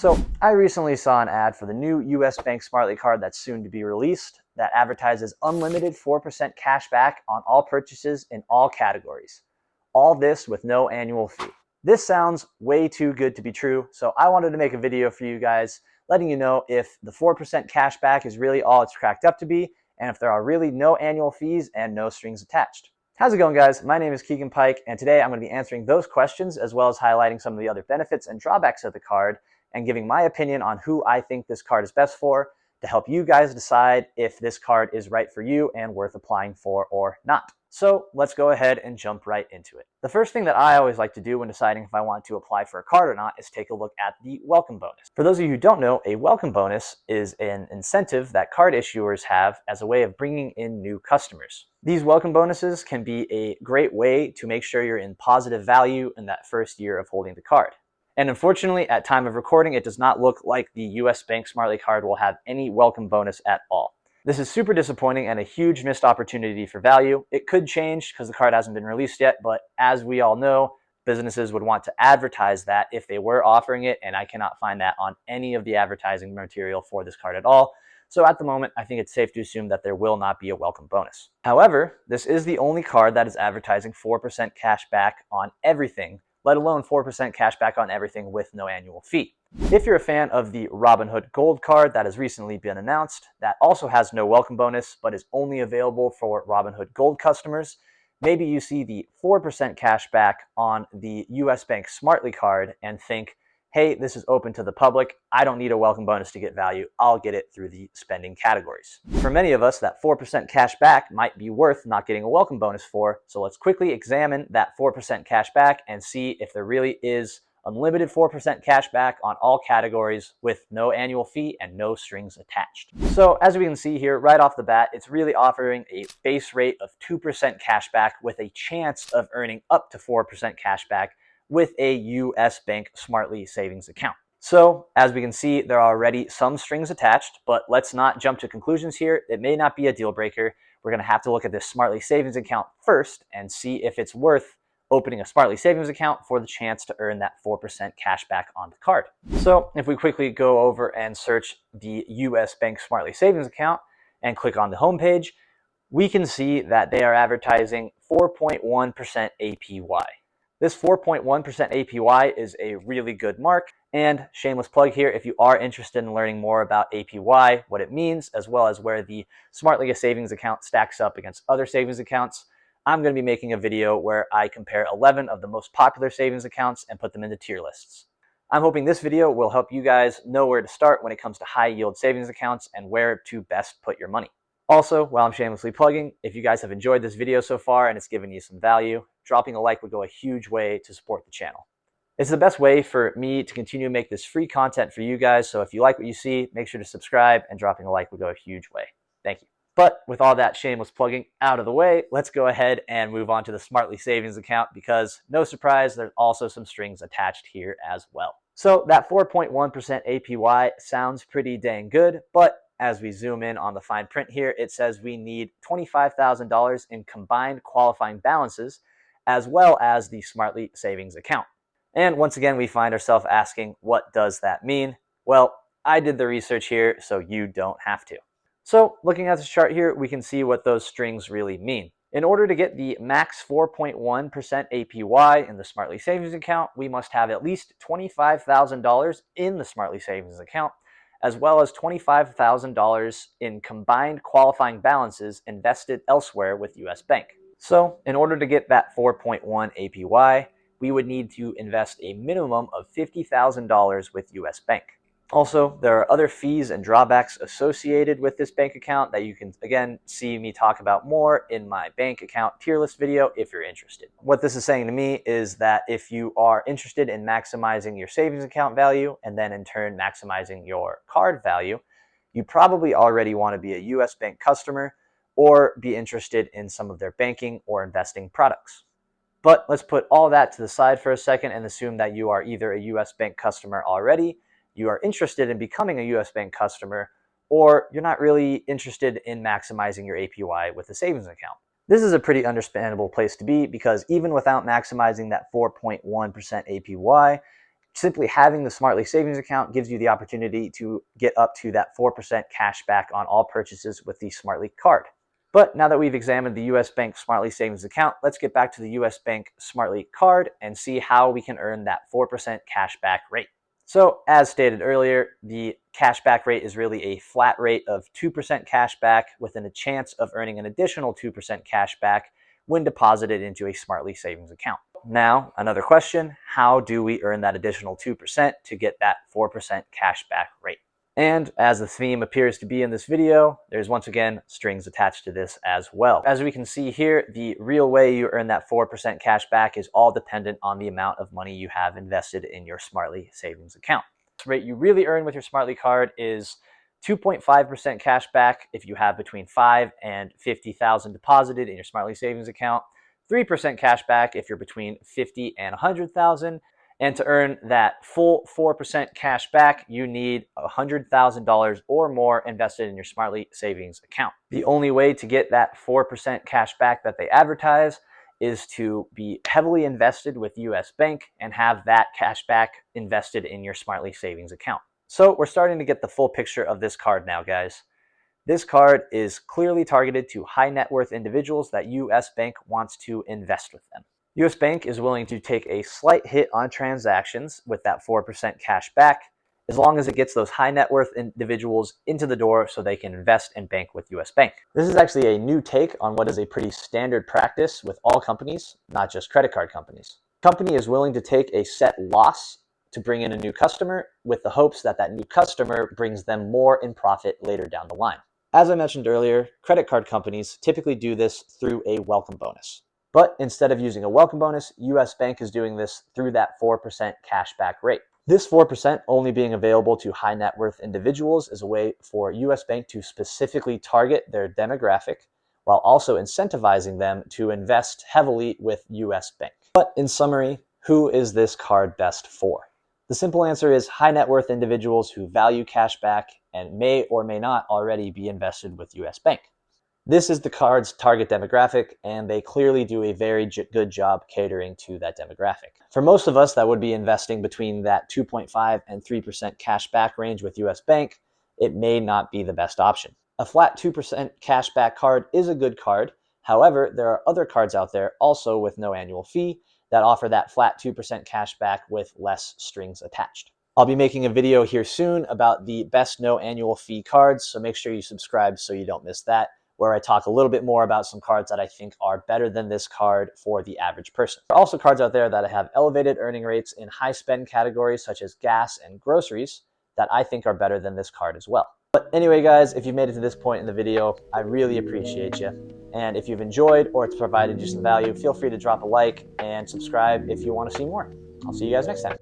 So I recently saw an ad for the new US Bank Smartly card that's soon to be released that advertises unlimited 4% cash back on all purchases in all categories. All this with no annual fee. This sounds way too good to be true, so I wanted to make a video for you guys letting you know if the 4% cash back is really all it's cracked up to be, and if there are really no annual fees and no strings attached. How's it going, guys? My name is Keegan Pike, and today I'm going to be answering those questions as well as highlighting some of the other benefits and drawbacks of the card and giving my opinion on who I think this card is best for to help you guys decide if this card is right for you and worth applying for or not. So let's go ahead and jump right into it. The first thing that I always like to do when deciding if I want to apply for a card or not is take a look at the welcome bonus. For those of you who don't know, a welcome bonus is an incentive that card issuers have as a way of bringing in new customers. These welcome bonuses can be a great way to make sure you're in positive value in that first year of holding the card. And unfortunately, at time of recording, it does not look like the US Bank Smartly card will have any welcome bonus at all. This is super disappointing and a huge missed opportunity for value. It could change because the card hasn't been released yet, but as we all know, businesses would want to advertise that if they were offering it, and I cannot find that on any of the advertising material for this card at all. So at the moment, I think it's safe to assume that there will not be a welcome bonus. However, this is the only card that is advertising 4% cash back on everything, let alone 4% cash back on everything with no annual fee. If you're a fan of the Robinhood Gold card that has recently been announced, that also has no welcome bonus, but is only available for Robinhood Gold customers, maybe you see the 4% cash back on the US Bank Smartly card and think, hey, this is open to the public. I don't need a welcome bonus to get value. I'll get it through the spending categories. For many of us, that 4% cash back might be worth not getting a welcome bonus for. So let's quickly examine that 4% cash back and see if there really is unlimited 4% cash back on all categories with no annual fee and no strings attached. So as we can see here, right off the bat, it's really offering a base rate of 2% cash back with a chance of earning up to 4% cash back with a US Bank Smartly savings account. So as we can see, there are already some strings attached, but let's not jump to conclusions here. It may not be a deal breaker. We're going to have to look at this Smartly savings account first and see if it's worth opening a Smartly savings account for the chance to earn that 4% cash back on the card. So if we quickly go over and search the US Bank Smartly savings account and click on the home page, we can see that they are advertising 4.1% APY. This 4.1% APY is a really good mark, and shameless plug here, if you are interested in learning more about APY, what it means, as well as where the Smartly savings account stacks up against other savings accounts, I'm going to be making a video where I compare 11 of the most popular savings accounts and put them into tier lists. I'm hoping this video will help you guys know where to start when it comes to high yield savings accounts and where to best put your money. Also, while I'm shamelessly plugging, if you guys have enjoyed this video so far and it's given you some value, dropping a like would go a huge way to support the channel. It's the best way for me to continue to make this free content for you guys, so if you like what you see, make sure to subscribe, and dropping a like would go a huge way. Thank you. But with all that shameless plugging out of the way, let's go ahead and move on to the Smartly savings account because, no surprise, there's also some strings attached here as well. So that 4.1% APY sounds pretty dang good, but as we zoom in on the fine print here, it says we need $25,000 in combined qualifying balances, as well as the Smartly savings account. And once again, we find ourselves asking, what does that mean? Well, I did the research here, so you don't have to. So looking at this chart here, we can see what those strings really mean. In order to get the max 4.1% APY in the Smartly savings account, we must have at least $25,000 in the Smartly savings account, as well as $25,000 in combined qualifying balances invested elsewhere with US Bank. So in order to get that 4.1 APY, we would need to invest a minimum of $50,000 with US Bank. Also, there are other fees and drawbacks associated with this bank account that you can, again, see me talk about more in my bank account tier list video if you're interested. What this is saying to me is that if you are interested in maximizing your savings account value and then in turn maximizing your card value, you probably already want to be a US Bank customer or be interested in some of their banking or investing products. But let's put all that to the side for a second and assume that you are either a US Bank customer already, you are interested in becoming a US Bank customer, or you're not really interested in maximizing your APY with a savings account. This is a pretty understandable place to be because even without maximizing that 4.1% APY, Simply having the Smartly savings account gives you the opportunity to get up to that 4% cash back on all purchases with the Smartly card. But now that we've examined the US Bank Smartly savings account, let's get back to the US Bank Smartly card and see how we can earn that 4% cash back rate. So as stated earlier, the cash back rate is really a flat rate of 2% cash back within a chance of earning an additional 2% cash back when deposited into a Smartly savings account. Now, another question, how do we earn that additional 2% to get that 4% cash back rate? And as the theme appears to be in this video, there's once again strings attached to this as well. As we can see here, the real way you earn that 4% cash back is all dependent on the amount of money you have invested in your Smartly savings account. The rate you really earn with your Smartly card is 2.5% cash back if you have between $5,000 and $50,000 deposited in your Smartly savings account, 3% cash back if you're between $50,000 and $100,000. And to earn that full 4% cash back, you need $100,000 or more invested in your Smartly savings account. The only way to get that 4% cash back that they advertise is to be heavily invested with US Bank and have that cash back invested in your Smartly savings account. So we're starting to get the full picture of this card now, guys. This card is clearly targeted to high net worth individuals that US Bank wants to invest with them. US Bank is willing to take a slight hit on transactions with that 4% cash back, as long as it gets those high net worth individuals into the door so they can invest and bank with US Bank. This is actually a new take on what is a pretty standard practice with all companies, not just credit card companies. The company is willing to take a set loss to bring in a new customer with the hopes that that new customer brings them more in profit later down the line. As I mentioned earlier, credit card companies typically do this through a welcome bonus. But instead of using a welcome bonus, US Bank is doing this through that 4% cashback rate. This 4% only being available to high net worth individuals is a way for US Bank to specifically target their demographic while also incentivizing them to invest heavily with US Bank. But in summary, who is this card best for? The simple answer is high net worth individuals who value cashback and may or may not already be invested with US Bank. This is the card's target demographic, and they clearly do a very good job catering to that demographic. For most of us that would be investing between that 2.5 and 3% cash back range with US Bank, it may not be the best option. A flat 2% cash back card is a good card. However, there are other cards out there also with no annual fee that offer that flat 2% cash back with less strings attached. I'll be making a video here soon about the best no annual fee cards, so make sure you subscribe so you don't miss that, where I talk a little bit more about some cards that I think are better than this card for the average person. There are also cards out there that have elevated earning rates in high spend categories such as gas and groceries that I think are better than this card as well. But anyway, guys, if you made it to this point in the video, I really appreciate you. And if you've enjoyed or it's provided you some value, feel free to drop a like and subscribe if you want to see more. I'll see you guys next time.